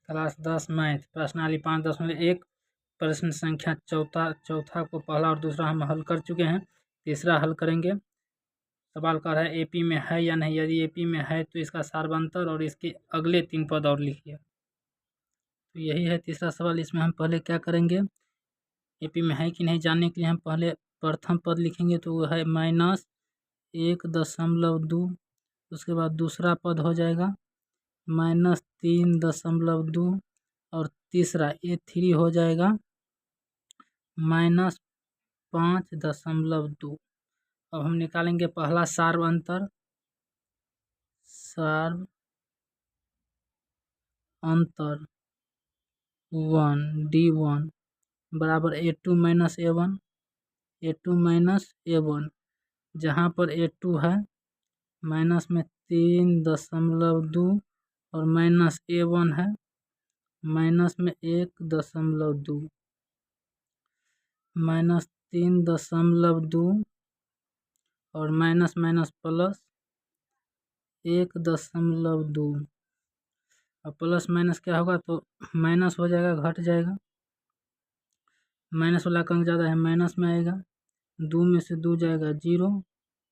Class 10 math प्रश्नावली 5.1 प्रश्न संख्या चौथा को पहला और दूसरा हम हल कर चुके हैं। तीसरा हल करेंगे। सवाल कर रहा है एपी में है या नहीं। यदि एपी में है तो इसका सार्वंतर और इसके अगले 3 पद और लिखिए। तो यही है तीसरा सवाल। इसमें हम पहले क्या करेंगे, एपी में है कि नहीं जानने के लिए हम पहले प्रथम पद लिखेंगे। तो वो है -1.2। उसके बाद दूसरा पद हो जाएगा -3.2 और तीसरा A3 हो जाएगा -5.2। अब हम निकालेंगे पहला सार्वंतर। सार्वंतर 1 D1 बराबर A2 - A1। A2 - A1 जहाँ पर A2 है माइनस में 3.2 और माइनस A1 है माइनस में 1.2 -3.2 और माइनस माइनस प्लस 1.2। अब प्लस माइनस क्या होगा तो माइनस हो जाएगा, घट जाएगा। माइनस वाला अंक ज़्यादा है, माइनस में आएगा। 2 में से 2 जाएगा 0,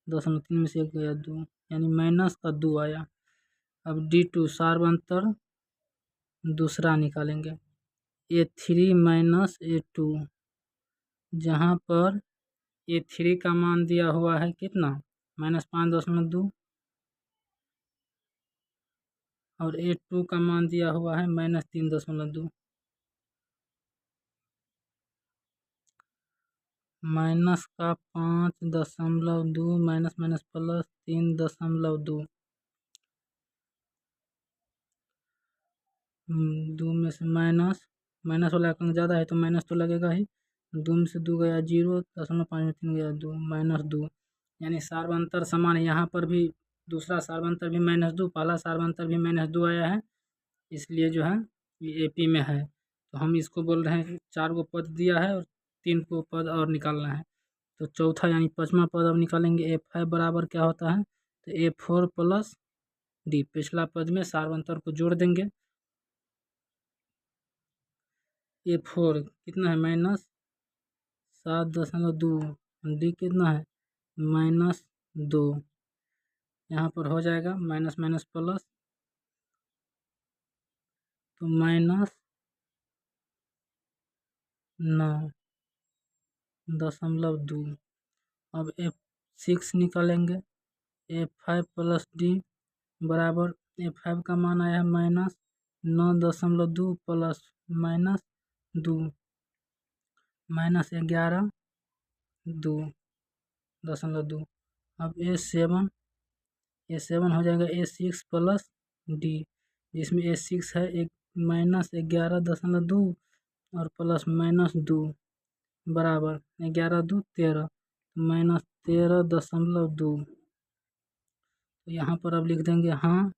0.3 में से 1 गया 2, यानी माइनस का 2 आया। अब D2 सार्वंतर दूसरा निकालेंगे A3 - A2 जहाँ पर A3 का मान दिया हुआ है कितना -5.2 और A2 का मान दिया हुआ है -3.2। माइनस का 5.2 माइनस माइनस प्लस 3.2। 2 में से माइनस वाला अंक ज़्यादा है तो माइनस तो लगेगा ही। 2 में से 2 गया 0, 0.5 में 3 गया 2, -2। यानी सार्वंतर समान है। यहाँ पर भी दूसरा सार्वंतर भी -2, पहला सार्वंतर भी -2 आया है, इसलिए जो है ये एपी में है। तो हम इसको बोल रहे हैं कि 4 को पद दिया है और 3 को पद और निकालना है। तो चौथा यानी 5वां पद अब निकालेंगे। F5 बराबर क्या होता है तो A4 + D। पिछला पद में सार्वंतर को जोड़ देंगे। A4 कितना है -7.2, D कितना है -2। यहाँ पर हो जाएगा माइनस माइनस प्लस, तो -9.2। अब F6 निकालेंगे। A5 + D बराबर A5 का मान आया है -9.2 प्लस -2 -11.2। अब A7 हो जाएगा A6 + D, जिसमें A6 है एक -11.2 और प्लस -2 बराबर 11 2 13 -13.2। तो यहाँ पर अब लिख देंगे हाँ।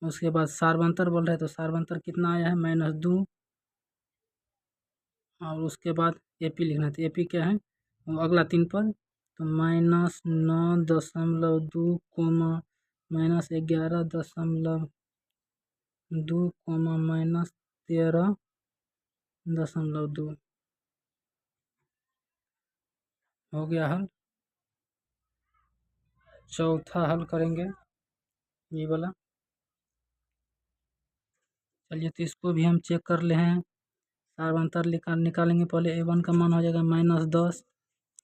उसके बाद सार्वंतर बोल रहे हैं तो सार्वंतर कितना आया है -2 और उसके बाद एपी लिखना है। तो एपी क्या है वो अगला 3 पद, तो -9.2 -11.2 -13.2 हो गया हल। चौथा हल करेंगे ये वाला। चलिए तो इसको भी हम चेक कर ले हैं। सार्वंतर निकालेंगे। पहले A1 का मान हो जाएगा -10,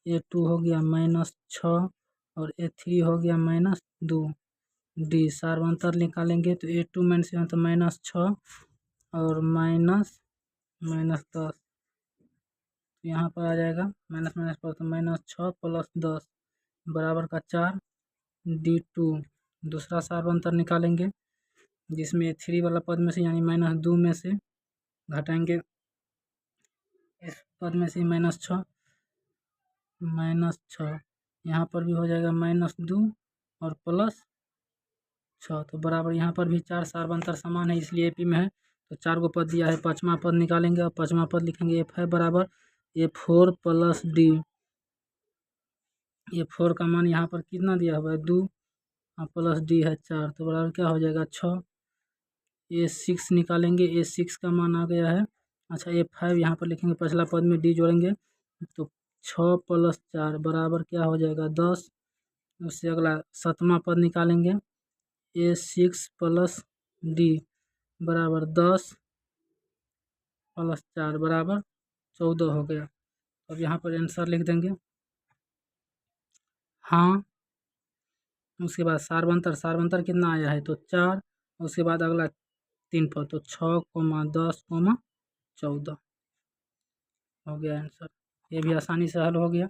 A2 हो गया -6 और A3 हो गया -2। D सार्वंतर निकालेंगे तो A2 -7 तो -6 और -10। यहाँ पर आ जाएगा माइनस माइनस पर तो -6 + 10 बराबर का 4। D2 दूसरा सार्वंतर निकालेंगे, जिसमें 3 वाला पद में से यानी -2 में से घटाएंगे इस पद में से -6 यहाँ पर भी हो जाएगा -2 और +6। तो बराबर यहाँ पर भी 4 सार्वंतर समान है, इसलिए एपी में है। तो 4 को पद दिया है, 5वां पद निकालेंगे और 5वां पद लिखेंगे F5 बराबर A4 + D। A4 का मान यहाँ पर कितना दिया हुआ है 2 और प्लस D है 4, तो बराबर क्या हो जाएगा 6। A6 निकालेंगे, A6 का मान आ गया है। अच्छा A5 यहाँ पर लिखेंगे, पिछला पद में D जोड़ेंगे तो 6 + 4 बराबर क्या हो जाएगा 10। उससे अगला 7वां पद निकालेंगे, A6 + D बराबर 10 + 4 बराबर 14 हो गया। अब यहाँ पर आंसर लिख देंगे। हाँ, उसके बाद सारवंतर कितना आया है तो 4। उसके बाद अगला 3 पद तो 6, 10, 14 हो गया आंसर। ये भी आसानी से हल हो गया।